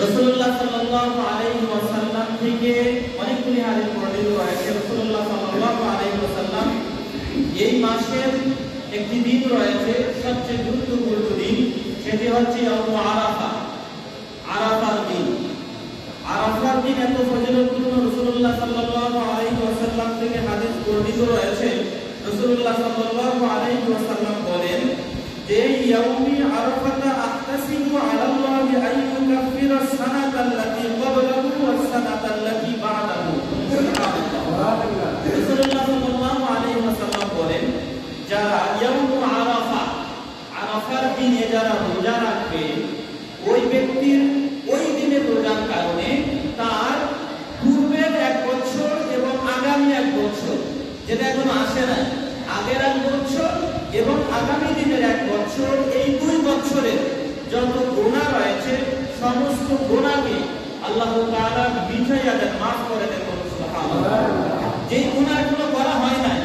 রাসূলুল্লাহ সাল্লাল্লাহু আলাইহি ওয়াসাল্লাম থেকে অনেকগুলি হাদিস বর্ণিত রয়েছে। রাসূলুল্লাহ সাল্লাল্লাহু আলাইহি ওয়াসাল্লাম এই মাসের একটি দিন রয়েছে, সবচেয়ে গুরুত্বপূর্ণ দিন, সেটি হচ্ছে ইয়াউম আরাফা, আরাফার দিন। আরাফার দিন এত ফজিলতপূর্ণ, রাসূলুল্লাহ সাল্লাল্লাহু আলাইহি ওয়াসাল্লাম থেকে হাদিস বর্ণিত রয়েছে। রাসূলুল্লাহ সাল্লাল্লাহু আলাইহি ওয়াসাল্লাম বলেন যে ইয়াউমি আরাফাতা আহতাসিবু আলাল্লাহি আন ইউকাফিরা সানাতাল্লাতী ক্বাবলাহু ওয়াস সানাতাল্লাতী বা'দাহু। সুবহানাল্লাহ। রাসূলুল্লাহ সাল্লাল্লাহু আলাইহি ওয়াসাল্লাম বলেন, যারা ইয়াউম আরাফা, আরাফার দিনে যারা রোজা রাখবে, ওই ব্যক্তির ওই দিনের রোজার কারণে তার পূর্বের এক বছর এবং আগামী এক বছর, যেটা এখনো আসে না, আগের এক বছর এবং আগামী দিনের এক বছর, এই 2 বছরের যত গুনাহ রয়েছে সমস্ত গুনাহকে আল্লাহ তাআলা মিটাইয়া দেন, মাফ করে দেন। সুবহানাল্লাহ। যেই গুনাহ এখনো করা হয় নাই,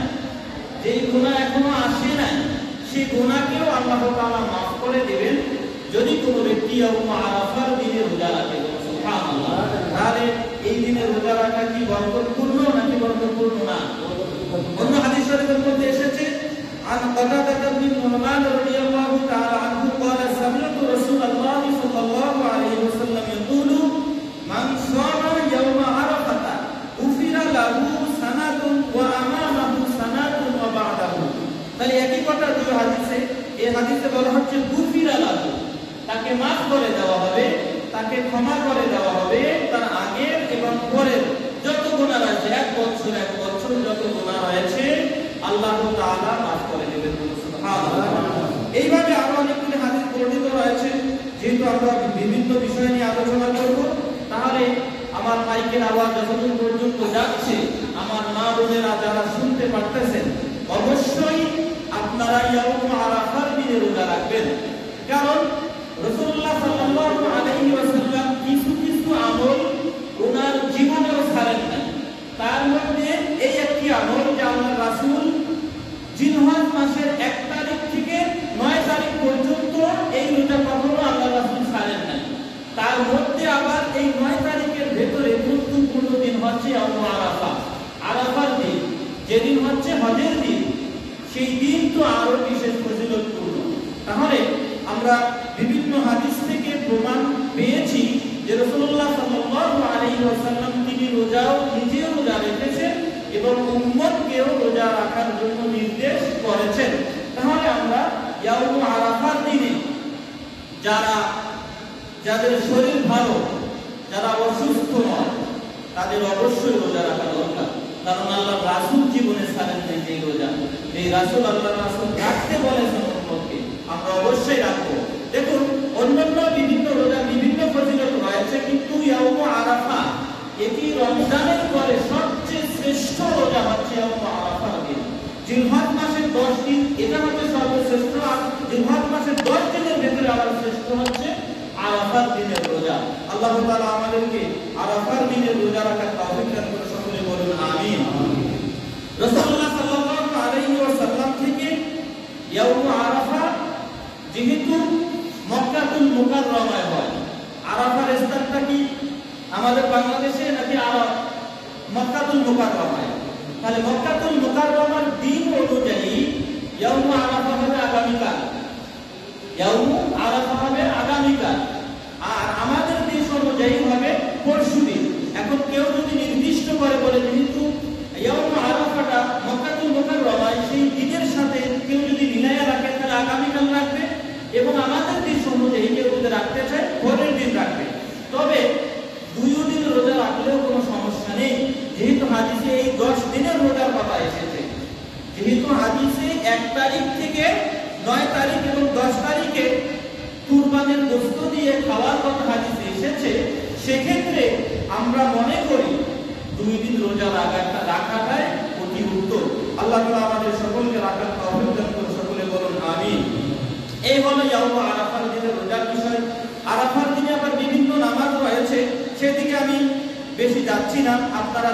যেই গুনাহ এখনো আসে নাই, সেই গুনাহকেও আল্লাহ তাআলা মাফ করে দিবেন যদি কোনো ব্যক্তি ইয়াউম আরাফার দিনে রোজা রাখে। সুবহানাল্লাহ। তাহলে এই দিনে রোজা রাখা কি বরকতপূর্ণ নাকি বরকতপূর্ণ না? অন্য হাদিস শরীফের মধ্যে এসেছে, عن قتادة بن نعمان رضي الله تعالى عنه قال سمعت رسول الله صلى الله عليه وسلم يقول من صام يوم عرفة غفر له سنة وأمامه سنة وبعده। তাহলে একই কথা দুই হাদিসে, এই হাদিসে বলা হচ্ছে গুফিরা লাহু, তাকে মাফ করে দেওয়া হবে, তাকে ক্ষমা করে দেওয়া হবে তার আগের এবং পরের যত গুনাহ আছে, এক বছর যত গুনাহ হয়েছে আল্লাহ তাআলা মাফ করে দেবেন। সুবহানাল্লাহ। এইভাবে আরো অনেকগুলি হাদিস বর্ণিত রয়েছে। যেহেতু আমরা বিভিন্ন বিষয় নিয়ে আলোচনা করব, তাহলে আমার মাইকের আওয়াজ যতদূর পর্যন্ত যাচ্ছে, আমার মা বোনেরা যারা শুনতে পারতেছেন, অবশ্যই আপনারা ইয়াউম আরাফার দিনে রোজা রাখবেন। কারণ রাসূলুল্লাহ সাল্লাল্লাহু আলাইহি ওয়াসাল্লাম কিছু আমল ওনার জীবনেও ছাড়েন না। তার মধ্যে এই একটি আমল যে আল্লাহর রাসূল জিলহজ মাসের 1 তারিখ থেকে 9 তারিখ পর্যন্ত এই রোজা কখনো আল্লাহর রাসূল ছাড়েন না। তার মধ্যে আবার এই 9 তারিখের ভেতরে গুরুত্বপূর্ণ দিন হচ্ছে ইয়াউম আরাফা, আরাফার দিন, যেদিন হচ্ছে হজের দিন। সেই দিন তো আরো বিশেষ ফজিলতপূর্ণ। তাহলে আমরা বিভিন্ন হাদিস থেকে প্রমাণ পেয়েছি যে রাসূলুল্লাহ সাল্লাল্লাহু আলাইহি ওয়াসাল্লাম তিনি নিজেও রোজা রেখেছেন এবং উম্মতকেও রোজা রাখার জন্য নির্দেশ করেছেন। তাহলে আমরা ইয়াউম আরাফার দিনে যাদের শরীর ভালো, যারা অসুস্থ নয়, তাদের অবশ্যই রোজা রাখা দরকার। কারণ আল্লাহর রাসূল জীবনে ছাড়েন নাই যে রোজা, এই আল্লাহর রাসূল রাখতে বলেছেন উম্মতকে, আমরা অবশ্যই রাখবো। দেখুন, অন্যান্য বিভিন্ন রোজা বিভিন্ন ফজিলত রয়েছে, কিন্তু ইয়াউম আরাফা এটি রমজানের পরে সবচেয়ে শ্রেষ্ঠ রোজা হচ্ছে ইয়াউম আরাফার দিন। জিলহজ মাসের 10 দিন এটা হচ্ছে সর্বশ্রেষ্ঠ, আর জিলহজ মাসের 10 দিনের ভেতরে আবার শ্রেষ্ঠ হচ্ছে আরাফার দিনের রোজা। আল্লাহ তাআলা আমাদেরকে আরাফার দিনের রোজা রাখার তৌফিক দান করুন। সকলে বলুন আমিন। রাসূলুল্লাহ সাল্লাল্লাহু আলাইহি ওয়াসাল্লাম থেকে ইয়াউম আরাফা যেহেতু মক্কাতুল মুকাররমায় হয়, আরাফার স্থানটা কি আমাদের বাংলাদেশে নাকি মক্কাতুল মুকাররমায়? তাহলে মক্কাতুল মুকাররমার দিন অনুযায়ী ইয়াউম আরাফা হবে আগামীকাল, ইয়াউম আরাফা হবে আগামীকাল, আর আমাদের দেশ অনুযায়ী হবে পরশুদিন। এখন কেউ যদি নির্দিষ্ট করে বলে যেহেতু ইয়াউম আরাফাটা মক্কাতুল মুকাররমায়, সেই দিনের সাথে কেউ যদি মিলাইয়া রাখে তাহলে আগামীকাল রাখবে, এবং আমাদের দেশ অনুযায়ী কেউ যদি রাখতে চায় পরের দিন রাখবে। তবে 2 দিন রোজা রাখলেও কোনো সমস্যা নেই, যেহেতু হাদিসে এই 10 দিনের রোজার কথা এসেছে। যেহেতু হাদিসে 1 তারিখ থেকে 9 তারিখ এবং 10 তারিখে কুরবানির গোশত দিয়ে খাওয়ার কথা হাদিসে এসেছে, সেক্ষেত্রে আমরা মনে করি 2 দিন রোজা রাখাটাই অতি উত্তম। আল্লাহ তাআলা আমাদের সকলকে রাখার তৌফিক দান করুন। সকলে বলুন আমিন। এই হলো ইয়াউম আরাফার দিনের রোজার বিষয়। আরাফার দিনে আবার বিভিন্ন নামাজ রয়েছে, সেদিকে আমি বেশি যাচ্ছি না। আপনারা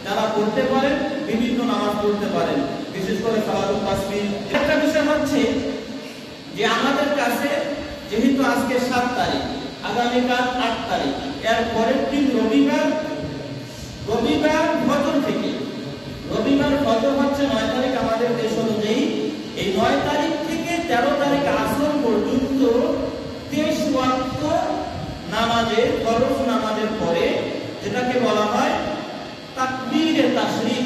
যারা পড়তে পারেন বিভিন্ন নামাজ পড়তে পারেন, বিশেষ করে সালাতুল তাসবিহ। একটা বিষয় হচ্ছে যে আমাদের কাছে যেহেতু আজকে 7 তারিখ, আগামী আগামীকাল 8 তারিখ, এর পরের দিন রবিবার ফজর থেকে, রবিবার ফজর হচ্ছে 9 তারিখ আমাদের দেশ অনুযায়ী, এই 9 তারিখ থেকে 13 তারিখ আসর পর্যন্ত 23 ওয়াক্ত নামাজের, ফরজ নামাজের পরে যেটাকে বলা হয় তাকবীরে তাশরিক।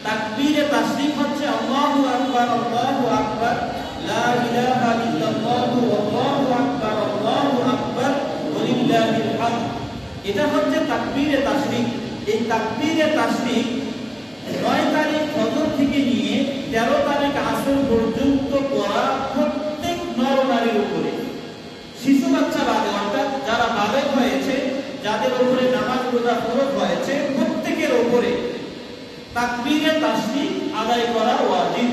তাকবীরে তাশরিক হচ্ছে আল্লাহু আকবার, আল্লাহু আকবার, লা ইলাহা ইল্লাল্লাহু আল্লাহু আকবার, আল্লাহু আকবার ওয়ালিল্লাহিল হামদ। এটা হচ্ছে তাকবীরে তাশরিক। এই তাকবীরে তাশরিক 9 তারিখ ফজর থেকে নিয়ে 13 তারিখ আসর পর্যন্ত পড়া প্রত্যেক নর নারীর উপরে, শিশু বাচ্চা বাদে, অর্থাৎ যারা বালেগ হয়েছে, যাদের উপরে নামাজ রোজা ফরজ হয়েছে, প্রত্যেকের উপরে তাকবীরে তাশরিক আদায় করা ওয়াজিব।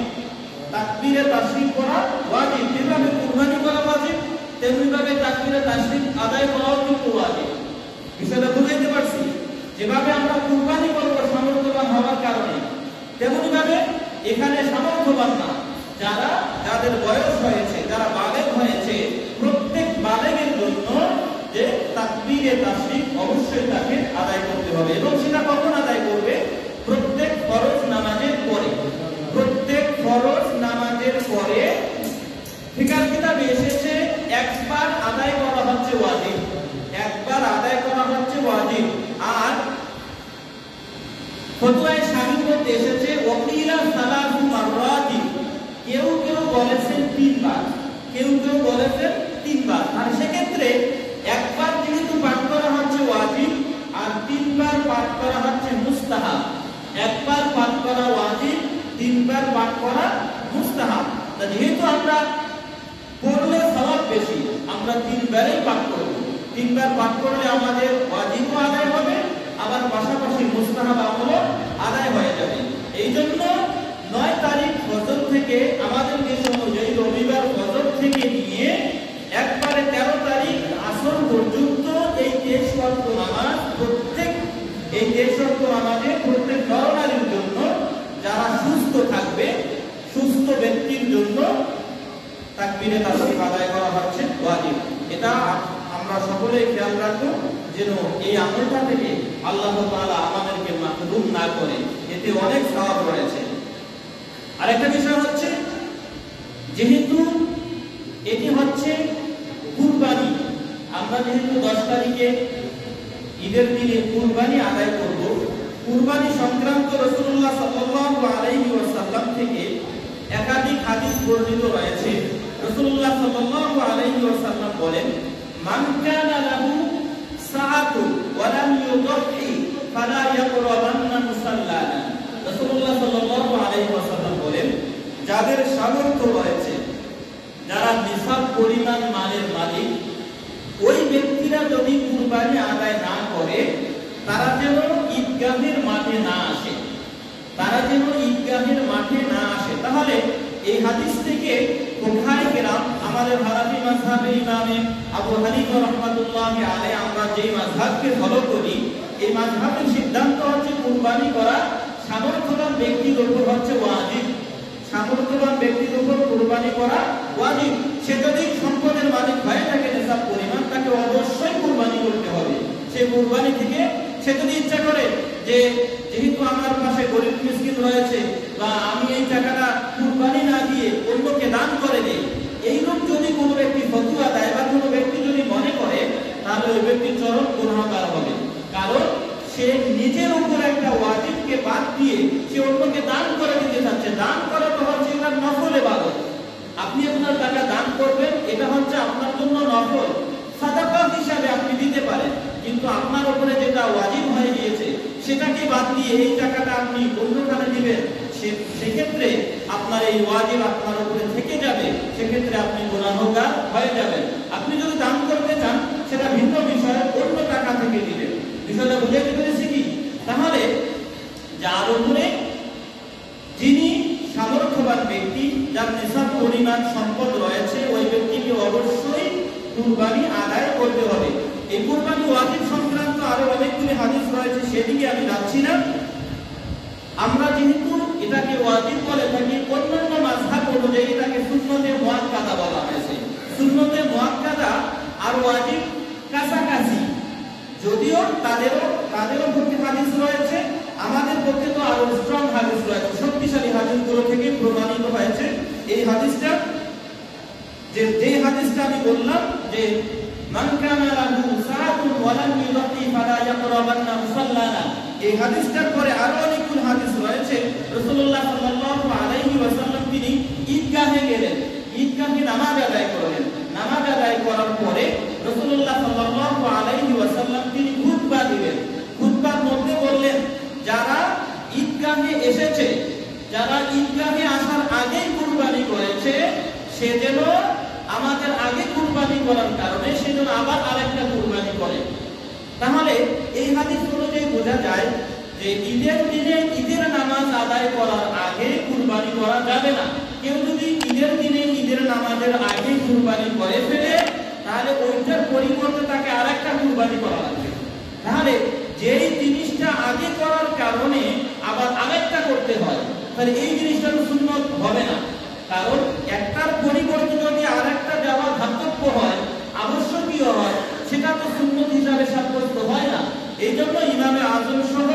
তাকবীরে তাশরিক করা ওয়াজিব। যেভাবে কুরবানি করা ওয়াজিব, তেমনি ভাবে তাকবীরে তাশরিক আদায় করাও কিন্তু ওয়াজিব। বিষয়টা বুঝাইতে পারছি? যেভাবে আমরা কুরবানি করব সামর্থ্যবান হওয়ার কারণে, তেমনি ভাবে এখানে সামর্থ্যবান না, যাদের বয়স হয়েছে, যারা বালেগ হয়েছে, প্রত্যেক বালেগের জন্য যে তাকবীরে তাশরিক অবশ্যই তাকে আদায় করতে হবে। এবং সেটা কখন আদায় করবে? প্রত্যেক ফরজ নামাজের পরে। প্রত্যেক ফরজ নামাজের পরে ফিকাহ কিতাবে এসেছে একবার আদায় করা হচ্ছে ওয়াজিব, একবার আদায় করা হচ্ছে ওয়াজিব। আর ফতোয়ায়ে শাফিঈর মধ্যে এসেছে ওয়াকিলা সালাসু মাররাতি, কেউ কেউ বলেছেন 3 বার, কেউ কেউ বলেছেন 3 বার। আর সেক্ষেত্রে একবার যেহেতু পাঠ করা হচ্ছে ওয়াজিব, আর 3 বার পাঠ করা হচ্ছে মুস্তাহাব। একবার পাঠ করা ওয়াজিব, 3 বার পাঠ করা মুস্তাহাব। যেহেতু আমরা পড়লে সওয়াব বেশি, আমরা 3 বারই পাঠ করব। 3 বার পাঠ করলে আমাদের ওয়াজিবও আদায় হবে, আবার পাশাপাশি মুস্তাহাব আমলও আদায় হয়ে যাবে। এই জন্য 9 তারিখ ফজর থেকে আমাদের দেশ অনুযায়ী রবিবার ফজর থেকে নিয়ে একবারে 13 তারিখ আসর পর্যন্ত এই 23 ওয়াক্ত নামাজ, এই 23 ওয়াক্ত নামাজে প্রত্যেক নর-নারীর জন্য, যারা সুস্থ থাকবে, সুস্থ ব্যক্তির জন্য তাকবীরে তাশরিক আদায় করা হচ্ছে ওয়াজিব। এটা আমরা সকলেই খেয়াল রাখবো যেন এই আমলটা থেকে আল্লাহ তাআলা আমাদেরকে মাহরুম না করে, এতে অনেক সওয়াব রয়েছে। আরেকটা বিষয় হচ্ছে, যেহেতু এটি হচ্ছে কুরবানি, আমরা যেহেতু 10 তারিখে ঈদের দিনে কুরবানি আদায় করব, কুরবানি সংক্রান্ত রাসূলুল্লাহ সাল্লাল্লাহু আলাইহি ওয়াসাল্লাম থেকে একাধিক হাদিস বর্ণিত রয়েছে। রাসূলুল্লাহ সাল্লাল্লাহু আলাইহি ওয়াসাল্লাম বলেন, মান কানা লাহু সাআতু ওয়া লাম ইউদহি ফালা ইয়াকরাবান্না মুসাল্লানা। রাসূলুল্লাহ সাল্লাল্লাহু আলাইহি ওয়াসাল্লাম বলেন, যাদের সামর্থ্য রয়েছে, যারা নিসাব পরিমাণ মালের মালিক, ওই ব্যক্তিরা যদি কুরবানি আদায় না করে, তারা যেন ঈদগাহের মাঠে না আসে, তারা যেন ঈদগাহের মাঠে না আসে। তাহলে এই হাদিস থেকে ফুকাহায়ে কেরাম, আমাদের হানাফি মাযহাবের ইমাম আবু হানিফা রাহমাতুল্লাহি আলাইহি, আমরা যেই মাযহাবকে ফলো করি, এই মাযহাবের সিদ্ধান্ত হচ্ছে কুরবানি করা সামর্থ্যবান ব্যক্তির উপর হচ্ছে ওয়াজিব। সামর্থ্যবান ব্যক্তির উপর কুরবানি করা ওয়াজিব। সে যদি সম্পদের মালিক হয়ে থাকে নিসাব পরিমাণ, তাকে অবশ্যই কুরবানি করতে হবে। সে কুরবানি থেকে সে যদি ইচ্ছা করে যে যেহেতু আমার পাশে গরিব মিসকিন রয়েছে, বা আমি এই টাকাটা কুরবানি না দিয়ে অন্যকে দান করে দেই, এইরূপ যদি কোনো ব্যক্তি ফতোয়া দেয় বা কোনো ব্যক্তি যদি মনে করে, তাহলে ওই ব্যক্তি চরম গুনাহগার হবে। কারণ সে নিজের উপর একটা ওয়াজিবকে বাদ দিয়ে সে অন্যকে দান করে দিতে চাচ্ছে। দান করা তো হচ্ছে একটা নফল ইবাদত। আপনি আপনার টাকা দান করবেন, এটা হচ্ছে আপনার জন্য নফল, সাদাকা হিসাবে আপনি দিতে পারেন। কিন্তু আপনার উপরে যেটা ওয়াজিব হয়ে গিয়েছে, সেটাকে বাদ দিয়ে এই টাকাটা আপনি অন্যখানে দিবেন, সেক্ষেত্রে আপনার এই ওয়াজিব আপনার উপরে থেকে যাবে, সেক্ষেত্রে আপনি গুনাহগার হয়ে যাবেন। আপনি যদি দান করতে চান, সেটা ভিন্ন বিষয়, অন্য টাকা থেকে দিবেন। বিষয়টা বুঝাইতে পেরেছি কি? তাহলে যার উপরে, যিনি সামর্থ্যবান ব্যক্তি, যার নিসাব পরিমাণ সম্পদ রয়েছে, ওই ব্যক্তিকে অবশ্যই কুরবানি আদায় করতে হবে। এই কুরবানি ওয়াজিব সংক্রান্ত আরো অনেকগুলি হাদিস রয়েছে, সেদিকে আমি যাচ্ছি না। আমরা যেহেতু এটাকে ওয়াজিব বলে থাকি, অন্যান্য মাযহাব অনুযায়ী এটাকে সুন্নতে মুআক্কাদা বলা হয়েছে। সুন্নতে মুআক্কাদা আর ওয়াজিব কাছাকাছি, যদিও তাদেরও পক্ষে হাদিস রয়েছে, আমাদের পক্ষে তো আরো স্ট্রং হাদিস রয়েছে, শক্তিশালী হাদিসগুলো থেকে প্রমাণিত হয়েছে এই হাদিসটা। যে হাদিসটা আমি বললাম যে মান কানা লাহু সাআতুন ওয়া লাম ইউদাহি ফালা ইয়াকরাবান্না মুসাল্লানা, এই হাদিসটার পরে আরো অনেকগুলো হাদিস রয়েছে। রাসূলুল্লাহ সাল্লাল্লাহু আলাইহি ওয়াসাল্লাম তিনি ঈদগাহে গেলেন, ঈদগাহে নামাজ আদায় করলেন। নামাজ আদায় করার পরে রাসূলুল্লাহ সাল্লাল্লাহু আলাইহি ওয়াসাল্লাম তিনি খুতবা দিলেন। খুতবার মধ্যে বললেন, যারা ঈদগাহে এসেছে, যারা ঈদগাহে আসার আগেই কুরবানি করেছে, সে যেন আমাদের আগে কুরবানি করার কারণে সে যেন আবার আরেকটা কুরবানি করে। তাহলে এই হাদিস অনুযায়ী বোঝা যায় যে ঈদের দিনে ঈদের নামাজ আদায় করার আগে কুরবানি করা যাবে না। কেউ যদি ঈদের দিনে ঈদের নামাজের আগে কুরবানি করে ফেলে, তাহলে ওইটার পরিবর্তে তাকে আরেকটা কুরবানি করা লাগবে। তাহলে যেই জিনিসটা আগে করার কারণে আবার আরেকটা করতে হয়, তাহলে এই জিনিসটা সুন্নত হবে না। কারণ একটার পরিবর্তে যদি আরেকটা যাওয়া ধাতব্য হয়, আবশ্যকীয় হয়, সেটা তো সুন্নত হিসাবে সাব্যস্ত হয় না। এই জন্য ইমামে আজম সহ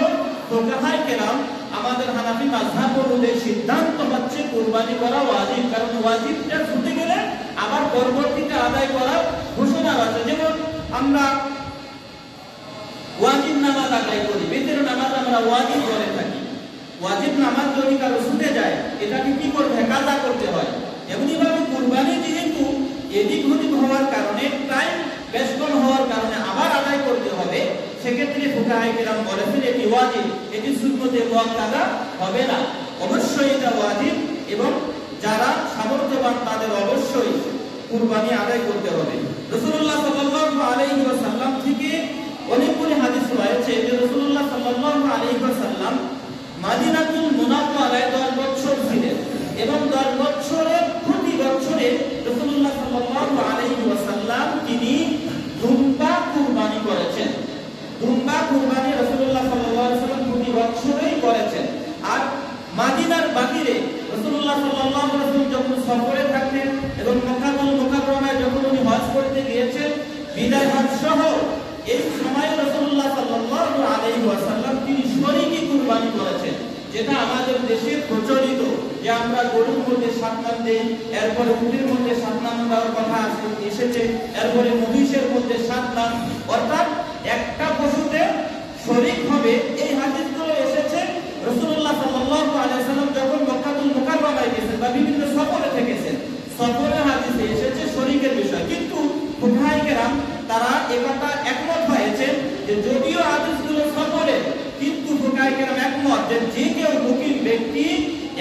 ফুকাহায়ে কেরাম আমাদের হানাফি মাযহাব অনুযায়ী সিদ্ধান্ত হচ্ছে কুরবানি করা ওয়াজিব। কারণ ওয়াজিবটা ছুটে গেলে আবার পরবর্তীতে আদায় করার ঘোষণা আছে। যেমন আমরা ওয়াজিব নামাজ আদায় করি, বেতের নামাজ আমরা ওয়াজিব করে থাকি। ওয়াজিব নামাজ যদি কারো ছুটে যায়, এটাকে কি করতে হয়? কাজা করতে হয়। এমনিভাবে কুরবানি যেহেতু এদিক ওদিক হওয়ার কারণে, টাইম বেশকম হওয়ার কারণে আবার আদায় করতে হবে, সেক্ষেত্রে ফুকাহায়ে কেরাম বলেছেন এটি ওয়াজিব, এটি সুন্নতে মুআক্কাদা হবে না। অবশ্যই এটা ওয়াজিব এবং যারা সামর্থ্যবান তাদের অবশ্যই কুরবানি আদায় করতে হবে। রাসূলুল্লাহ সাল্লাল্লাহু আলাইহি ওয়াসাল্লাম থেকে অনেকগুলি হাদিস রয়েছে যে রাসূলুল্লাহ সাল্লাল্লাহু আলাইহি ওয়াসাল্লাম মদিনাতুল মুনাওয়ারায় 10 বছর ছিলেন এবং 10 বছরের প্রতি বছরে রাসূলুল্লাহ সাল্লাল্লাহু আলাইহি ওয়াসাল্লাম তিনি দুম্বা কুরবানি করেছেন। দুম্বা কুরবানি রাসূলুল্লাহ সাল্লাল্লাহু আলাইহি ওয়াসাল্লাম প্রতি বছরই করেছেন। আর মদিনার বাহিরে রাসূলুল্লাহ সাল্লাল্লাহু আলাইহি ওয়াসাল্লাম যখন সফরে থাকতেন এবং মক্কাতুল মুকাররমায় যখন উনি হজ করতে গিয়েছেন, বিদায় হজ সহ এই সময় রাসূলুল্লাহ সাল্লাল্লাহু আলাইহি ওয়াসাল্লাম তিনি শরীকি কুরবানি করেছেন, যেটা আমাদের দেশে প্রচলিত যে আমরা গরুর মধ্যে 7 নাম দেই, এরপরে উটের মধ্যে 7 নাম দেওয়ার কথা এসেছে, এরপরে মহিষের মধ্যে 7 নাম, অর্থাৎ একটা পশুতে শরীক হবে। এই হাদিসগুলো এসেছে রাসূলুল্লাহ সাল্লাল্লাহু আলাইহি ওয়াসাল্লাম যখন মক্কাতুল মুকাররমায় গেছেন বা বিভিন্ন সফরে থেকেছেন, সফরের হাদিসে এসেছে শরীকের বিষয়। কিন্তু ফুকাহায়ে কেরাম তারা একথা একমত হয়েছেন যে যদিও হাদিসগুলো সফরে, কিন্তু ফুকাহায়ে কেরাম একমত যে কেউ মুকিম ব্যক্তি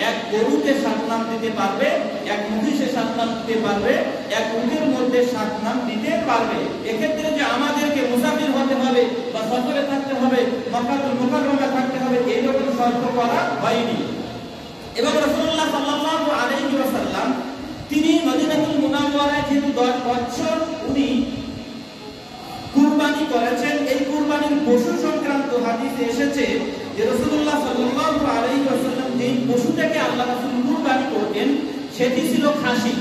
এক গরুতে 7 নাম দিতে পারবে, এক মহিষে 7 নাম দিতে পারবে, এক উটের মধ্যে 7 নাম দিতে পারবে। এক্ষেত্রে যে আমাদেরকে মুসাফির হতে হবে বা সফরে থাকতে হবে, মক্কাতুল মুকাররমা থাকতে হবে, এই রকম শর্ত করা হয়নি। এবং রাসূলুল্লাহ সাল্লাল্লাহু আলাইহি ওয়াসাল্লাম তিনি মদিনাতুল মুনাওয়ারায় যেহেতু 10 বছর উনি কুরবানি করেছেন, এই কুরবানির পশু সংক্রান্ত হাদিসে এসেছে যে রাসূলুল্লাহ সাল্লাল্লাহু আলাইহি ওয়াসাল্লাম যেই পশুটাকে আল্লাহ রাসূল কুরবানি করতেন সেটি ছিল খাসি,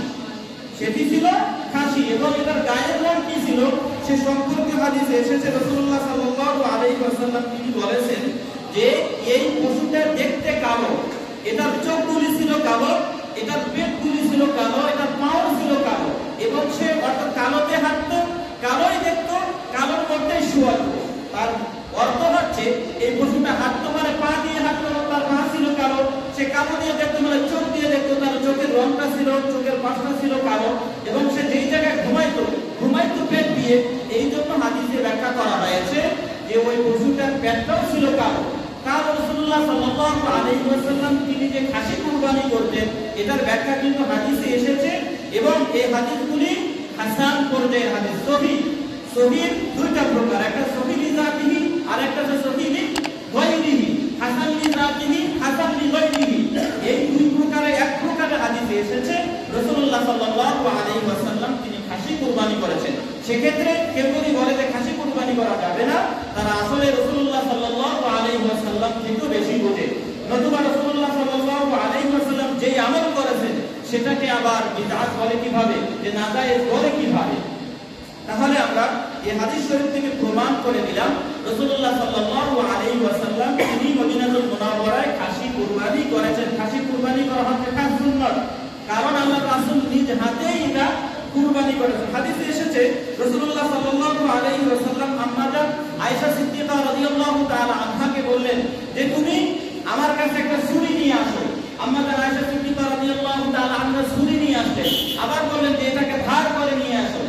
সেটি ছিল খাসি। এবং এটার গায়ের রং কি ছিল সে সম্পর্কে হাদিসে এসেছে রাসূলুল্লাহ সাল্লাল্লাহু আলাইহি ওয়াসাল্লাম তিনি বলেছেন যে এই পশুটা দেখতে কালো, এটার চোখগুলি ছিল কালো, এটার পেটগুলি ছিল কালো, এটার পাও ছিল কালো, এবং সে অর্থাৎ কালোতে হাঁটতো, কালোই দেখতো, কালোর মধ্যেই শোয়াতো। তার অর্থ হচ্ছে এই পশুটা হাঁটতো মানে পা দিয়ে হাঁটতো, তার পা ছিল কালো, সে কালো দিয়ে দেখতো মানে চোখ দিয়ে দেখতো, তার চোখের রংটা ছিল, চোখের পাশটা ছিল কালো, এবং সে যেই জায়গায় ঘুমাইতো পেট দিয়ে। এই জন্য হাদিসে ব্যাখ্যা করা হয়েছে যে ওই পশুটার পেটটাও ছিল কালো। কারণ রাসূলুল্লাহ সাল্লাল্লাহু আলাইহি ওয়াসাল্লাম তিনি যে খাসি কুরবানি করতেন এটার ব্যাখ্যা কিন্তু হাদিসে এসেছে, এবং এই হাদিসগুলি হাসান পর্যায়ের হাদিস। সহিহ দুইটা প্রকার, একটা সহিহ লিযাতিহি আর একটা হচ্ছে সহিহ লিগাইরিহি। হাসান লিযাতিহি, হাসান লিগাইরিহি, এই দুই প্রকারে এক প্রকারের হাদিসে এসেছে রাসূলুল্লাহ সাল্লাল্লাহু আলাইহি ওয়াসাল্লাম তিনি খাসি কুরবানি করেছেন। সেক্ষেত্রে কেউ যদি বলে যে খাসি কুরবানি করা যাবে না, তারা আসলে রাসূলুল্লাহ সাল্লাল্লাহু আলাইহি ওয়াসাল্লাম থেকে বেশি বোঝে। নতুবা রাসূলুল্লাহ সাল্লাল্লাহু আলাইহি ওয়াসাল্লাম যেই আমল করেছেন সেটাকে আবার বিদআত বলে কিভাবে, যে নাজায়েজ বলে কিভাবে। তাহলে আমরা এই হাদিস শরীফ থেকে প্রমাণ করে দিলাম রাসূলুল্লাহ সাল্লাল্লাহু আলাইহি ওয়াসাল্লাম তিনি মদিনাতুল মুনাওয়ারায় খাসি কুরবানি করেছেন। খাসি কুরবানি করা হচ্ছে খাস সুন্নাত, কারণ আল্লাহ রাসূল নিজ হাতেই এটা কুরবানি করেছেন। হাদিসে এসেছে রাসূলুল্লাহ সাল্লাল্লাহু আলাইহি ওয়াসাল্লাম আম্মা জান আয়েশা সিদ্দিকা রাদিয়াল্লাহু তাআলা আনহাকে বললেন যে তুমি আমার কাছে একটা ছুরি নিয়ে আসো। আম্মা জান আয়েশা সিদ্দিকা রাদিয়াল্লাহু তাআলা আনহা ছুরি নিয়ে আসলেন, আবার বললেন যে এটাকে ধার করে নিয়ে আসো।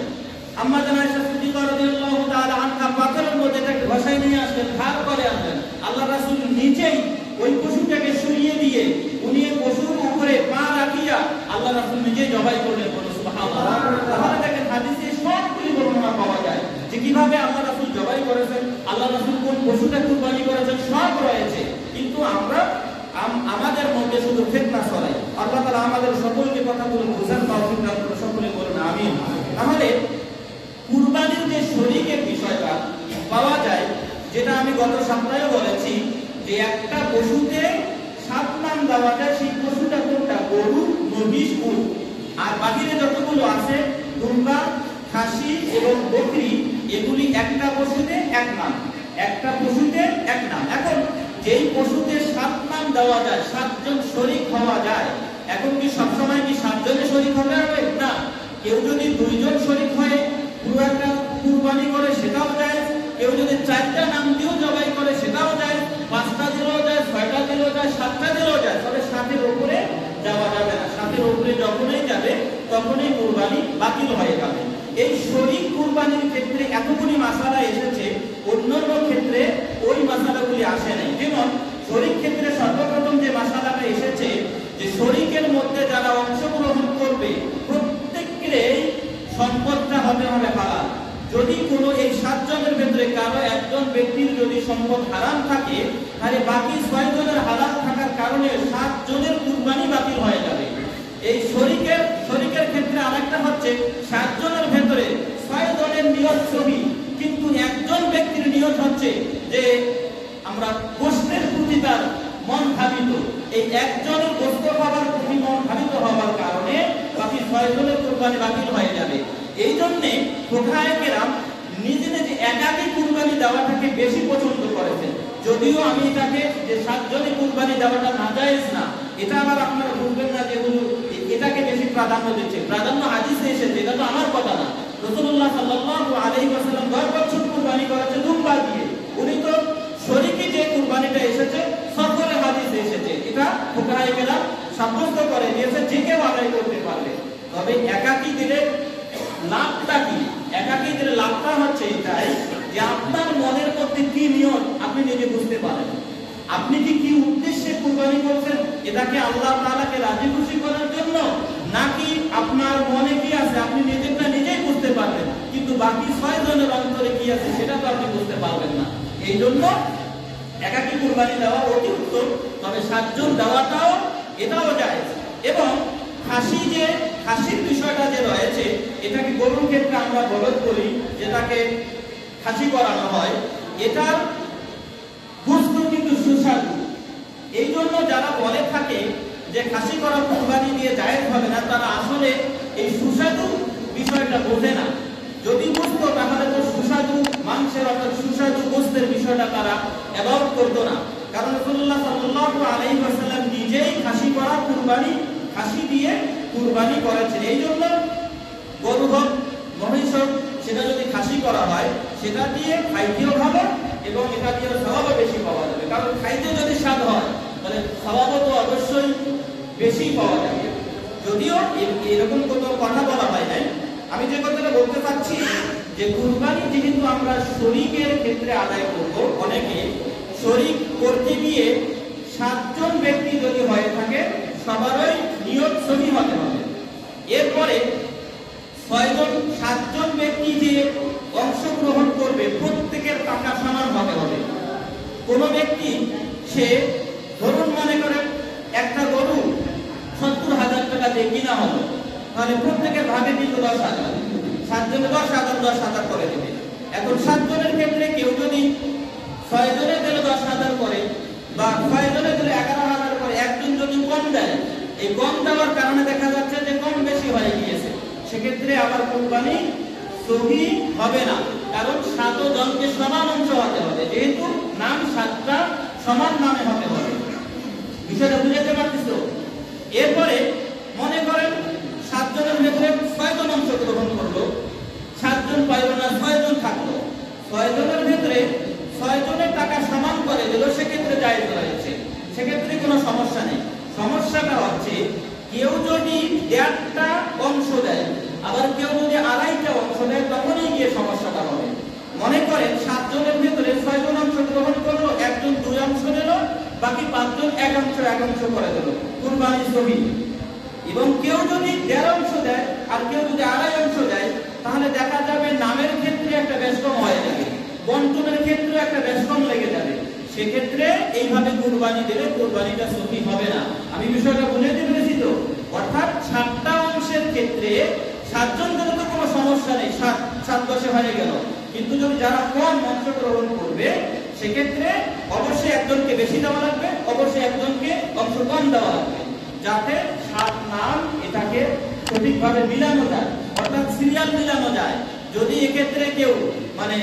আম্মা জান আয়েশা সিদ্দিকা রাদিয়াল্লাহু তাআলা আনহা পাথরের মধ্যে এটাকে ঘষাই নিয়ে আসলেন, ধার করে আনলেন। আল্লাহ রাসূল নিজেই ওই পশুটাকে শুইয়ে দিয়ে উনি পশুর উপরে পা রাখিয়া আল্লাহ রাসূল নিজেই জবাই করলেন। সুবহানাল্লাহ। তাহলে দেখেন হাদিসে সবগুলি বর্ণনা পাওয়া যায় যে কিভাবে আল্লাহ রাসূল জবাই করেছেন, আল্লাহ রাসূল কোন পশুটা কুরবানি করেছেন, সব রয়েছে। কিন্তু আমরা আমাদের মধ্যে শুধু ফিতনা ছড়াই। আল্লাহ তাআলা আমাদের সকলকে কথাগুলো বোঝার তৌফিক দান করুন, সকলে বলুন আমিন। তাহলে কুরবানির যে শরীকের বিষয়টা পাওয়া যায়, যেটা আমি গত সপ্তাহে বলেছি যে একটা পশুতে 7 নাম দেওয়া যায়, সেই পশুটা কোনটা? গরু, মহিষ, উট। আর বাকিরে যতগুলো আছে দুম্বা, খাসি এবং বকরি, এগুলি একটা পশুতে 1 নাম, একটা পশুতে 1 নাম। এখন যেই পশুতে 7 নাম দেওয়া যায়, 7 জন শরীক হওয়া যায়, এখন কি সবসময় কি 7 জনে শরীক হতে হবে? না, কেউ যদি 2 জন শরীক হয়ে পুরো একটা কুরবানি করে সেটাও যায়, কেউ যদি 4টা নাম দিয়েও জবাই করে সেটাও যায়, 5টা দিলেও যায়, 6টা দিলেও যায়, 7টা দিলেও যায়, তবে 7-এর উপরে যাওয়া যাবে না। 7-এর উপরে যখনই যাবে তখনই কুরবানি বাতিল হয়ে যাবে। এই শরীক কুরবানির ক্ষেত্রে এতগুলি মাসালা এসেছে, অন্যান্য ক্ষেত্রে ওই মাসালাগুলি আসে নাই। যেমন শরীক ক্ষেত্রে সর্বপ্রথম যে মাসালাটা এসেছে যে শরীকের মধ্যে যারা অংশগ্রহণ করবে প্রত্যেকেরই সম্পদটা হবে হালাল। যদি কোনো এই 7 জনের ভেতরে কারো একজন ব্যক্তির যদি সম্পদ হারাম থাকে, তাহলে বাকি 6 জনের হালাল থাকার কারণে 7 জনের কুরবানি বাতিল হয়ে যাবে। এই শরীকের ক্ষেত্রে আরেকটা হচ্ছে 7 জনের ভেতরে 6 জনের নিয়ত সহি, কিন্তু একজন ব্যক্তির নিয়ত হচ্ছে যে আমরা গোশতের প্রতি তার মন ধাবিত, এই একজনের গোশত খাবার প্রতি মন ধাবিত হওয়ার কারণে বাকি 6 জনের কুরবানি বাতিল হয়ে যাবে। এই জন্যে ফুকাহায়ে কেরাম নিজে নিজে একাকী কুরবানি দেওয়াটাকে বেশি পছন্দ করেছেন। যদিও আমি এটাকে যে 7 জনের কুরবানি দেওয়াটা নাজায়েজ না, এটা আবার আপনারা বুঝবেন না যে এটাকে বেশি প্রাধান্য দিচ্ছে। প্রাধান্য হাদিসে এসেছে, এটা তো আমার কথা না। রাসূলুল্লাহ সাল্লাল্লাহু আলাইহি ওয়াসাল্লাম 10 বছর কুরবানি করেছে দুম্বা দিয়ে। উনি তো শরীকে যে কুরবানিটা এসেছে সফরে হাদিসে এসেছে, এটা ফুকাহায়ে কেরাম সাব্যস্ত করে দিয়েছে যে কেউ আদায় করতে পারবে। তবে একাকী দিলে লাভটা কি? একাকী দিলে লাভটা হচ্ছে এটাই যে আপনার মনের মধ্যে কি নিয়ত আপনি নিজে বুঝতে পারেন। আপনি কি উদ্দেশ্যে কুরবানি করছেন? এটাকে আল্লাহ তাআলাকে রাজি খুশি করার জন্য, নাকি আপনার মনে কি আছে আপনি নিজেরটা নিজেই বুঝতে পারবেন, কিন্তু বাকি 6 জনের অন্তরে কি আছে সেটা তো আপনি বুঝতে পারবেন না। এই জন্য একাকী কুরবানি দেওয়া অতি উত্তম, তবে 7 জন দেওয়াটাও এটাও জায়েজ। এবং খাসির বিষয়টা যে রয়েছে, এটাকে গরুর ক্ষেত্রে আমরা বলদ বলি, যেটাকে খাসি করানো হয়, এটার গোশত কিন্তু সুস্বাদু। এই জন্য যারা বলে থাকে যে খাসি করা কুরবানি দিয়ে জায়েজ হবে না, তারা আসলে এই সুস্বাদু বিষয়টা বোঝে না। যদি বুঝতো তাহলে তো সুস্বাদু মাংসের অর্থাৎ সুস্বাদু গোশতের বিষয়টা তারা অ্যাভয়েড করতো না। কারণ রাসূলুল্লাহ সাল্লাল্লাহু আলাইহি ওয়াসাল্লাম নিজেই খাসি করা কুরবানি খাসি দিয়ে কুরবানি করেছেন। এই জন্য গরু হোক মহিষ হোক, সেটা যদি খাসি করা হয় সেটা দিয়ে খাইতেও ভালো এবং এটা দিয়ে সওয়াবও বেশি পাওয়া যাবে। কারণ খাইতে যদি স্বাদ হয় তাহলে সওয়াবও তো অবশ্যই বেশি পাওয়া যাবে। যদিও এরকম কোনো কথা বলা হয় নাই, আমি যে কথাটা বলতে চাচ্ছি যে কুরবানি যেহেতু আমরা শরীকের ক্ষেত্রে আদায় করব, অনেকে শরীক করতে গিয়ে 7 জন ব্যক্তি যদি হয়ে থাকে সবারই নিয়ত সহি হতে হবে। এরপরে 7 জন ব্যক্তি যে অংশগ্রহণ করবে প্রত্যেকের টাকা সমান হতে হবে। কোন ব্যক্তি সে ধরুন মনে করেন একটা গরু 70,000 টাকা দিয়ে কিনা হলো, তাহলে প্রত্যেকের ভাগে দিল 10,000, 7 জনে 10,000 10,000 করে দেবে। এখন 7 জনের ক্ষেত্রে কেউ যদি 6 জনে দিল 10,000 করে বা 6 জনে দিল 11,000 করে, একজন যদি কম দেয়, এই কম দেওয়ার কারণে দেখা যাচ্ছে যে কম বেশি হয়ে গিয়েছে, সেক্ষেত্রে আবার কুরবানি সহি হবে না। কারণ 7 জনকে সমান অংশ হতে হবে, যেহেতু নাম 7টা সমান নামে হতে হবে। বিষয়টা বুঝতে পারছিস? এরপরে মনে করেন 7 জনের ভেতরে 6 জন অংশগ্রহণ করলো, 7 জন পাইল না, 6 জন থাকলো। 6 জনের ভেতরে 6 জনের টাকা সমান করে দিল, সেক্ষেত্রে জায়েজ রয়েছে, সেক্ষেত্রে কোনো সমস্যা নেই। সমস্যাটা হচ্ছে কেউ যদি 1.5টা অংশ দেয়, আবার কেউ যদি 2.5টা অংশ দেয়, তখনই গিয়ে সমস্যাটা হবে। মনে করেন 7 জনের ভেতরে 6 জন অংশগ্রহণ করলো, একজন 2 অংশ দিল, বাকি 5 জন 1 অংশ করে দিল, কুরবানি সহি। এবং কেউ যদি 1.5 অংশ দেয় আর কেউ যদি 2.5 অংশ দেয়, তাহলে দেখা যাবে নামের ক্ষেত্রে একটা বেশকম হয়ে যাবে, বন্টনের ক্ষেত্রে একটা বেশকম লেগে যাবে। সেক্ষেত্রে এইভাবে কুরবানি দিলে কুরবানিটা সহি হবে না। আমি বিষয়টা বুঝাইতে পেরেছি তো? অর্থাৎ 7টা অংশের ক্ষেত্রে 7 জন দিলে তো কোনো সমস্যা নেই, 7 10 হয়ে গেল। কিন্তু যদি যারা কম অংশগ্রহণ করবে, সেক্ষেত্রে অবশ্যই একজনকে বেশি দেওয়া লাগবে, অবশ্যই একজনকে অংশ কম দেওয়া লাগবে, যাতে 7 নাম এটাকে সঠিকভাবে মিলানো যায়, অর্থাৎ সিরিয়াল মিলানো যায়। যদি এক্ষেত্রে কেউ মানে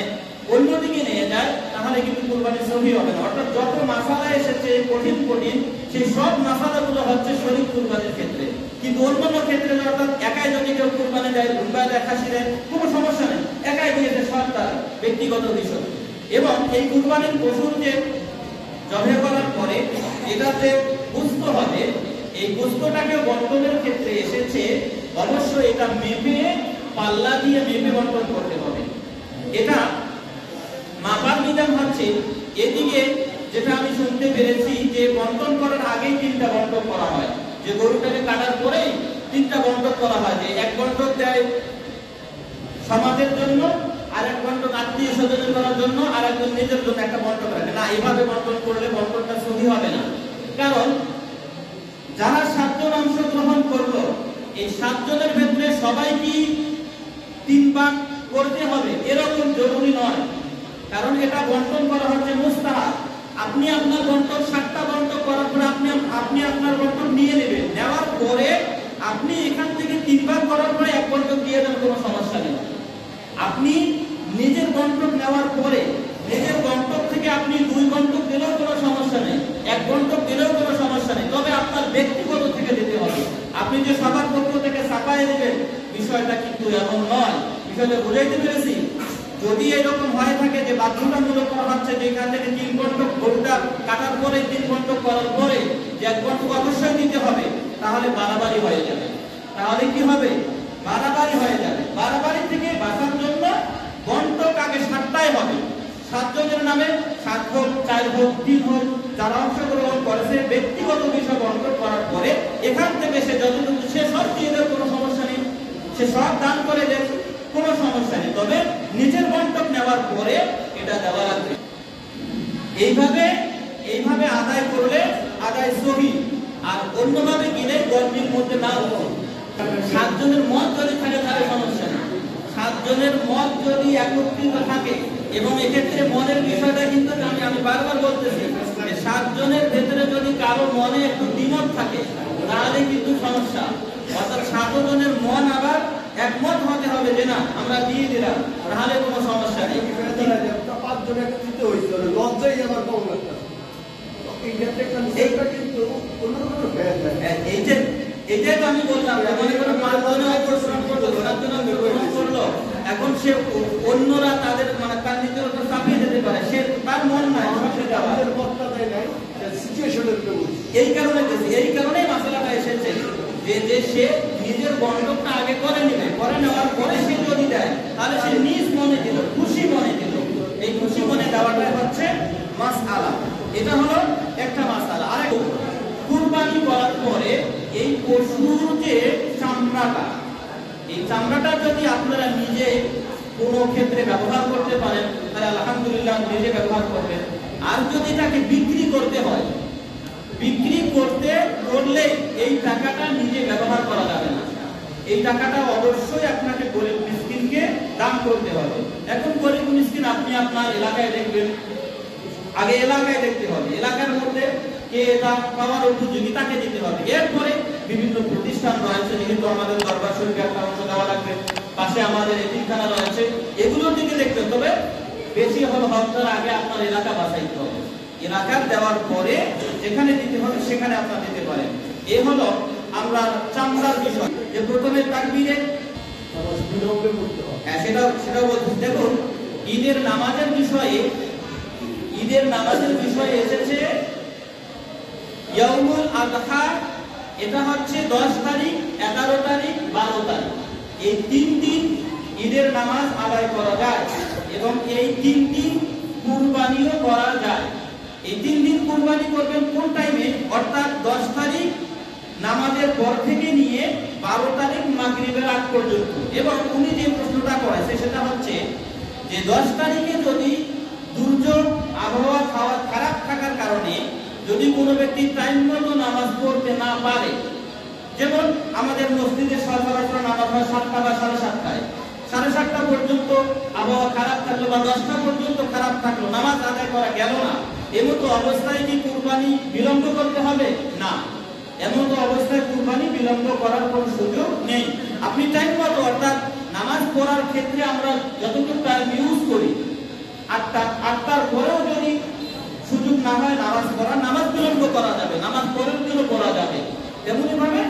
অন্যদিকে নিয়ে যায়, তাহলে কিন্তু কুরবানি সহি হবে না। অর্থাৎ যত মাসালা এসেছে কঠিন কঠিন, সেই সব মাসালাগুলো হচ্ছে শরীক কুরবানির ক্ষেত্রে। কিন্তু অন্যান্য ক্ষেত্রে অর্থাৎ একাই যদি কেউ কুরবানি দেয়, ঘুমবাই দেয়, খাসি দেয়, কোনো সমস্যা নেই, একাই দিয়েছে, সব তার ব্যক্তিগত বিষয়। এবং এই কুরবানির পশুর যে জবাই করার পরে এটাতে গোশত হবে, এই গোশতটাকে বন্টনের ক্ষেত্রে এসেছে অবশ্যই এটা মেপে, পাল্লা দিয়ে মেপে বন্টন করতে হবে। এটা মাপার বিধান হচ্ছে, এদিকে যেটা আমি শুনতে পেরেছি যে বন্টন করার আগেই 3টা বন্টন করা হয়, যে গরুটাকে কাটার পরেই 3টা বন্টন করা হয়, যে এক বন্টন দেয় সমাজের জন্য, আর এক বন্টন আত্মীয় স্বজনের করার জন্য, আর একজন নিজের জন্য একটা বন্টন রাখে। না, এইভাবে বন্টন করলে বন্টনটা সহি হবে না। কারণ যারা 7 জন অংশগ্রহণ করলো, এই 7 জনের ভেতরে সবাই কি 3 ভাগ করতে হবে এরকম জরুরি নয়। কারণ এটা বন্টন করা হচ্ছে মুস্তাহাব। আপনি আপনার বন্টন 7টা বন্টন করার পরে আপনি আপনার বন্টন নিয়ে নেবেন, নেওয়ার পরে আপনি এখান থেকে 3 ভাগ করার পরে 1 বন্টন দিয়ে দেন, কোনো সমস্যা নেই। আপনি নিজের বন্টন নেওয়ার পরে নিজের বন্টন থেকে আপনি 2 বন্টন দিলেও কোনো সমস্যা নেই, 1 বন্টন দিলেও কোনো সমস্যা নেই, তবে আপনার ব্যক্তিগত থেকে দিতে হবে। আপনি যে সবার পক্ষ থেকে ছাপায় দেবেন, বিষয়টা কিন্তু এমন নয়। বিষয়টা বুঝাইতে পেরেছি? যদি এরকম হয়ে থাকে যে বাধ্যতামূলক করা হচ্ছে যে এখান থেকে 3 বন্টন গরুটা কাটার পরে 3 বন্টন করার পরে যে 1 বন্টন অবশ্যই দিতে হবে, তাহলে বাড়াবাড়ি হয়ে যাবে। তাহলে কি হবে? বাড়াবাড়ি হয়ে যাবে। বাড়াবাড়ি থেকে বাঁচার জন্য বন্টন আগে 7টাই হবে। 7 জনের নামে 7 হোক, 4 হোক, 3 হোক, যারা অংশগ্রহণ করেছে ব্যক্তিগত বিষয় বন্টন করার পরে এখান থেকে সে যতটুকু সে সব দিয়ে দেয়, কোনো সমস্যা নেই, সে সব দান করে দেয়, কোনো সমস্যা নেই, তবে নিজের বন্টন নেওয়ার পরে এটা দেওয়া লাগবে। এইভাবে আদায় করলে আদায় সহি। আর অন্যভাবে গেলে গর্বের মধ্যে না হতো। 7 জনের মত যদি থাকে তাহলে সমস্যা নেই। 7 জনের মত যদি একত্রিত থাকে, এবং এক্ষেত্রে মনের বিষয়টা কিন্তু আমি বারবার বলতেছি, 7 জনের ভেতরে যদি কারো মনে একটু দ্বিমত থাকে, তাহলে কিন্তু সমস্যা। অর্থাৎ 7 জনের মন আবার একমত হতে হবে যে না আমরা দিয়ে দিলাম, তাহলে কোনো সমস্যা নেই। 5 জনের দিতে হইছে, লজ্জাই আমার কম লাগছে। এইটাই তো আমি বললাম, মনে করো 5 জনে অংশগ্রহণ করলো, 7 জনে অংশগ্রহণ করলো, এখন সে অন্যরা তাদের মানে তার নিজের উপর চাপিয়ে দিতে পারে, সে তার মন নাই, এই কারণেই মাসালাটা এসেছে যে সে নিজের বন্টনটা আগে করে নেবে, করে নেওয়ার পরে সে যদি দেয়, তাহলে সে নিজ মনে দিল, খুশি মনে দিল। এই খুশি মনে দেওয়াটাই হচ্ছে মাসআলা। এটা হলো একটা মাসআলা। আর কুরবানি করার পরে এই পশুর যে চামড়াটা, এই চামড়াটা যদি আপনারা নিজে কোনো ক্ষেত্রে ব্যবহার করতে পারেন, তাহলে আলহামদুলিল্লাহ নিজে ব্যবহার করবেন। আর যদি তাকে বিক্রি করতে হয়, বিক্রি করলে এই টাকাটা নিজে ব্যবহার করা যাবে না। এই টাকাটা অবশ্যই আপনাকে গরিব মিসকিনকে দান করতে হবে। এখন গরিব মিসকিন আপনি আপনার এলাকায় দেখবেন, আগে এলাকায় দেখতে হবে, এলাকার মধ্যে কে দাম পাওয়ার উপযোগী তাকে দিতে হবে। এরপরে বিভিন্ন প্রতিষ্ঠান রয়েছে, যেহেতু আমাদের দরবার শরীফে একটা অংশ দেওয়া লাগবে, পাশে আমাদের এতিমখানা রয়েছে, এগুলোর দিকে দেখতে। তবে বেশি হল হওয়ার আগে আপনার এলাকা বাছাইতে হবে, এলাকার দেওয়ার পরে যেখানে দিতে হবে সেখানে আপনারা দিতে পারেন। এই হলো আমরা চামড়ার বিষয়, যে প্রথমে তাকবীরে বিলম্বে করতে হবে। হ্যাঁ, সেটাও বলছি। দেখুন, ঈদের নামাজের বিষয়ে এসেছে ইয়াউমুল আযহা, এটা হচ্ছে 10 তারিখ, 11 তারিখ, 12 তারিখ, এই 3 দিন ঈদের নামাজ আদায় করা যায় এবং এই 3 দিন কুরবানিও করা যায়। এই 3 দিন কুরবানি করবেন কোন টাইমে? অর্থাৎ 10 তারিখ নামাজের পর থেকে নিয়ে 12 তারিখ মাগরিবের আগ পর্যন্ত। এবং উনি যে প্রশ্নটা করেছে সেটা হচ্ছে যে 10 তারিখে যদি দুর্যোগ আবহাওয়া খারাপ থাকার কারণে যদি কোনো ব্যক্তি টাইম মতো নামাজ পড়তে না পারে, যেমন আমাদের মসজিদে সচরাচর নামাজ হয় 7টা বা 7:30টায়, 7:30টা পর্যন্ত আবহাওয়া খারাপ থাকলো বা 10টা পর্যন্ত খারাপ থাকলো, নামাজ আদায় করা গেল না, এমতো অবস্থায় কি কুরবানি বিলম্ব করতে হবে? না, এমতো অবস্থায় কুরবানি বিলম্ব করার কোনো সুযোগ নেই। আপনি টাইম মতো, অর্থাৎ নামাজ পড়ার ক্ষেত্রে আমরা যতটুকু টাইম ইউজ করি, 8টার পরেও যদি সুযোগ না হয় নামাজ বিলম্ব করা যাবে, নামাজ পরের জন্য করা যাবে। তেমনি ভাবে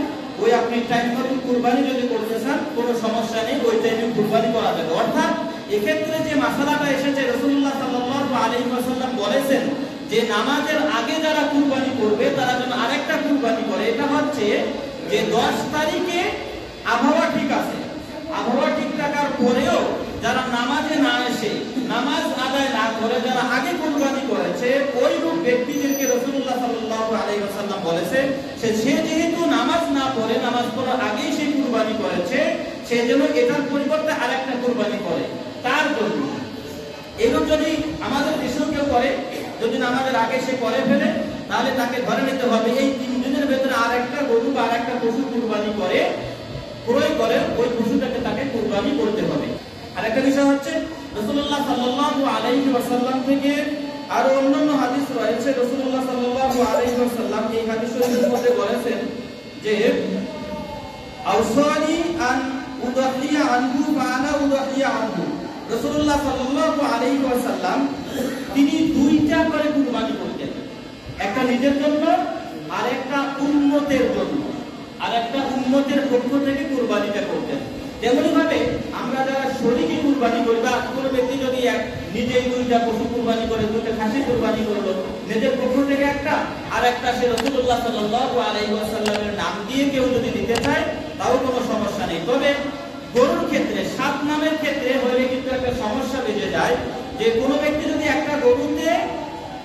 ওই আপনি টাইম মতো কুরবানি যদি করতে চান কোনো সমস্যা নেই, ওই টাইমে কুরবানি করা যাবে। অর্থাৎ এক্ষেত্রে যে মাসালাটা এসেছে, রাসূলুল্লাহ সাল্লাল্লাহু আলাইহি ওয়াসাল্লাম বলেছেন যে নামাজের আগে যারা কুরবানি করবে তারা যেন আরেকটা কুরবানি করে। এটা হচ্ছে যে 10 তারিখে আবহাওয়া ঠিক আছে, আবহাওয়া ঠিক থাকার পরেও যারা নামাজে না এসে নামাজ আদায় না করে যারা আগে কুরবানি করেছে, ওই রূপ ব্যক্তিদেরকে রাসূলুল্লাহ সাল্লাল্লাহু আলাইহি ওয়াসাল্লাম বলেছে সে যেহেতু নামাজ না পড়ে, নামাজ পড়ার আগেই সে কুরবানি করেছে, সে যেন এটার পরিবর্তে আরেকটা কুরবানি করে তার জন্য। এরূপ যদি আমাদের দেশেও কেউ করে, যদি নামাজের আগে সে করে ফেলে, তাহলে তাকে ধরে নিতে হবে এই 3 দিনের ভেতরে আরেকটা গরু বা আরেকটা পশু কুরবানি করে ক্রয় করে ওই পশুটাকে তাকে কুরবানি করতে হবে। আরেকটা বিষয় হচ্ছে রাসূলুল্লাহ সাল্লাল্লাহু আলাইহি ওয়াসাল্লাম থেকে আরো অন্যান্য হাদিস রয়েছে। রাসূলুল্লাহ সাল্লাল্লাহু আলাইহি ওয়াসাল্লাম এই হাদিস শরীফের মধ্যে বলেছেন যে আওসানি আন উদহিয়া আনহু ওয়া আনা উদহিয়া আনহু। রাসূলুল্লাহ সাল্লাল্লাহু আলাইহি ওয়াসাল্লাম তিনি 2টা করে কুরবানি করতেন, একটা নিজের জন্য আর একটা উম্মতের জন্য, আর একটা উম্মতের পক্ষ থেকে কুরবানিটা করতেন। তেমনি ভাবে আমরা যারা শরীকে কুরবানি করি বা কোনো ব্যক্তি যদি নিজেই 2টা পশু কুরবানি করে, 2টা খাসি কুরবানি করলো নিজের পক্ষ থেকে একটা, আর একটা সে রাসূলুল্লাহ সাল্লাল্লাহু আলাইহি ওয়াসাল্লামের নাম দিয়ে কেউ যদি দিতে চায় তাও কোনো সমস্যা নেই। তবে গরুর ক্ষেত্রে, 7 নামের ক্ষেত্রে হলে কিন্তু একটা সমস্যা বেজে যায় যে কোনো ব্যক্তি যদি একটা গরুতে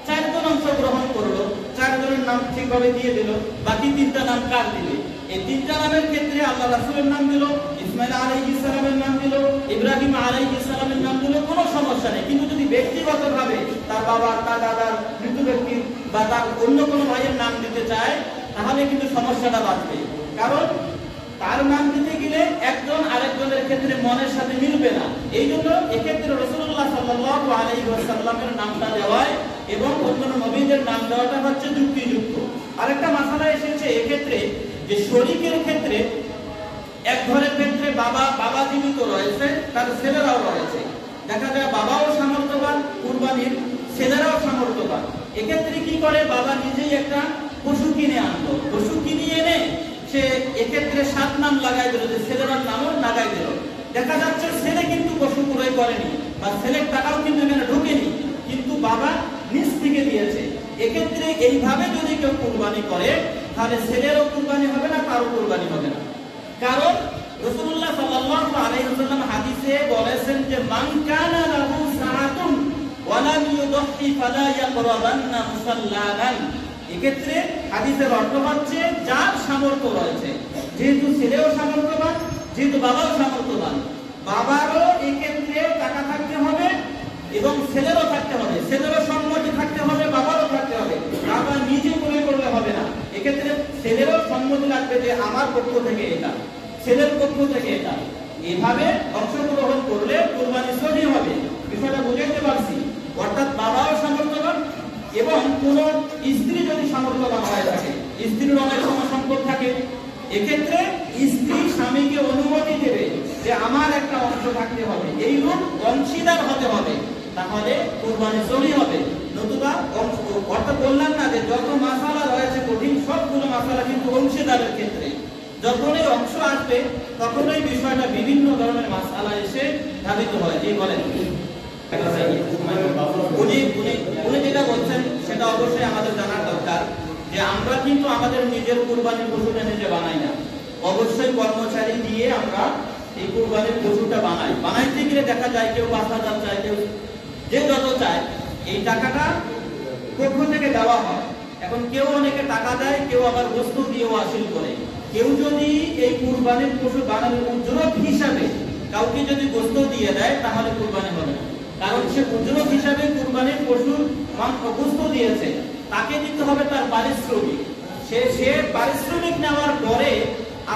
4 জন অংশগ্রহণ করলো, 4 জনের নাম ঠিকভাবে দিয়ে দিল, বাকি 3টা নাম কার দিবে? এই 3টা নামের ক্ষেত্রে আল্লাহ রাসূলের নাম দিল, ইসমাঈল আলাইহিস সালামের নাম দিল, ইব্রাহিম আলাইহিস সালামের নাম দিল, কোনো সমস্যা নেই। কিন্তু যদি ব্যক্তিগতভাবে তার বাবা, তার দাদার, মৃত ব্যক্তির বা তার অন্য কোনো ভাইয়ের নাম দিতে চায় তাহলে কিন্তু সমস্যাটা বাড়বে। কারণ তার নাম দিতে গেলে একজন আরেকজনের ক্ষেত্রে মনের সাথে মিলবে না। এই জন্য এক্ষেত্রে রাসূলুল্লাহ সাল্লাল্লাহু আলাইহি ওয়াসাল্লামের নামটা দেওয়ায় এবং অন্যান্য নবীদের নাম দেওয়াটা হচ্ছে যুক্তিযুক্ত। আরেকটা মাসালা এসেছে এক্ষেত্রে যে শরীকের ক্ষেত্রে এক ঘরের ক্ষেত্রে বাবা জীবিত রয়েছে, তার ছেলেরাও রয়েছে। দেখা যায় বাবাও সামর্থ্যবান, কুরবানির ছেলেরাও সামর্থ্যবান। এক্ষেত্রে কি করে? বাবা নিজেই একটা পশু কিনে আনলো, পশু কিনে এনে সে এক্ষেত্রে 7 নাম লাগাই দিল, যে ছেলেরার নামও লাগাই দিল। দেখা যাচ্ছে ছেলে কিন্তু পশু ক্রয় করেনি বা ছেলের টাকাও কিন্তু এখানে ঢোকেনি, কিন্তু বাবা নিজ থেকে দিয়েছে। এক্ষেত্রে এইভাবে যদি কেউ কুরবানি করে তাহলে ছেলেরও কুরবানি হবে না, তারও কুরবানি হবে না। কারণ রাসূলুল্লাহ সাল্লাল্লাহু আলাইহি ওয়াসাল্লাম হাদিসে বলেছেন যে মান কানা লাহু সাআতুন ওয়া লাম ইউদহি ফালা ইয়াকরাবান্না মুসাল্লানান। এক্ষেত্রে হাদিসের অর্থ হচ্ছে যার সামর্থ্য রয়েছে, যেহেতু ছেলেও সামর্থ্যবান, যেহেতু বাবাও সামর্থ্যবান, বাবারও এক্ষেত্রে টাকা থাকতে হবে এবং ছেলেরও থাকতে হবে, ছেলেরও সম্মতি থাকতে হবে, বাবারও থাকতে হবে। বাবা নিজে করে করলে হবে না, এক্ষেত্রে ছেলেরও সম্মতি লাগবে যে আমার পক্ষ থেকে এটা, ছেলের পক্ষ থেকে এটা। এভাবে অংশগ্রহণ করলে কুরবানি সহি হবে। বিষয়টা বুঝাইতে পারছি? অর্থাৎ বাবাও সামর্থ্যবান এবং কোন স্ত্রী যদি সামর্থ্যবান হয়ে থাকে, স্ত্রীর অনেক সময় সম্পদ থাকে, এক্ষেত্রে স্ত্রী স্বামীকে অনুমতি দেবে যে আমার একটা অংশ থাকতে হবে, এই রূপ অংশীদার হতে হবে, তাহলে কুরবানি সহি হবে। নতুবা অর্থ বললাম না যে যত মাসালা রয়েছে কঠিন, সবগুলো মাসালা কিন্তু অংশীদারের ক্ষেত্রে। যখনই অংশ আসবে তখনই বিষয়টা বিভিন্ন ধরনের মাসালা এসে ধাবিত হয়। যে বলেন উনি যেটা বলছেন সেটা অবশ্যই আমাদের জানার দরকার যে আমরা কিন্তু আমাদের নিজের কুরবানির পশুটা নিজে বানাই না, অবশ্যই কর্মচারী দিয়ে আমরা এই কুরবানির পশুটা বানাইতে গেলে দেখা যায় কেউ ৫,০০০ চায়, কেউ যে যত চায়, এই টাকাটা পক্ষ থেকে দেওয়া হয়। এখন কেউ অনেকে টাকা দেয়, কেউ আবার বস্তু দিয়েও হাসিল করে। কেউ যদি এই কুরবানির পশু বানানোর উজরত হিসাবে কাউকে যদি বস্তু দিয়ে দেয় তাহলে কুরবানি হবে না, কারণ সে উজরত হিসাবে কুরবানির পশুর বস্তু দিয়েছে, তাকে দিতে হবে তার পারিশ্রমিক। সে পারিশ্রমিক নেওয়ার পরে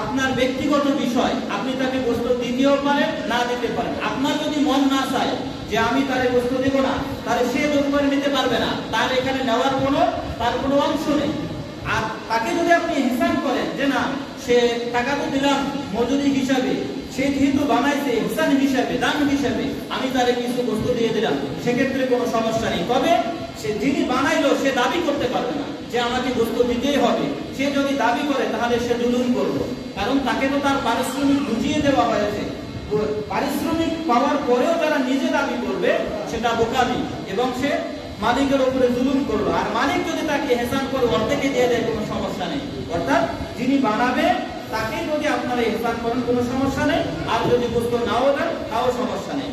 আপনার ব্যক্তিগত বিষয়, আপনি তাকে বস্তু দিতেও পারেন, না দিতে পারেন। আপনার যদি মন না চায় যে আমি তারে বস্তু দেব না, তাহলে সে জোর করে নিতে পারবে না, তার এখানে নেওয়ার তার কোনো অংশ নেই। আর তাকে যদি আপনি হিসাব করেন যে না, সে টাকা তো দিলাম মজুরি হিসাবে, সে যেহেতু বানাইছে ইহসান হিসাবে, দান হিসাবে, আমি তারে কিছু বস্তু দিয়ে দিলাম, সেক্ষেত্রে কোনো সমস্যা নেই। তবে সে যিনি বানাইলো সে দাবি করতে পারবে না যে আমাকে বস্তু দিতেই হবে। সে যদি দাবি করে তাহলে সে জুলুম করলো, কারণ তাকে তো তার পারিশ্রমিক বুঝিয়ে দেওয়া হয়েছে। পারিশ্রমিক পাওয়ার পরেও যারা নিজে দাবি করবে সেটা বোকামি, এবং সে মালিকের উপরে জুলুম করলো। আর মালিক যদি তাকে ইহসান করে অর্ধেকে দিয়ে দেয় কোনো সমস্যা নেই। অর্থাৎ যিনি বানাবে তাকে যদি আপনারা ইহসান করেন কোনো সমস্যা নেই, আর যদি বস্তু নাও দেন তাও সমস্যা নেই।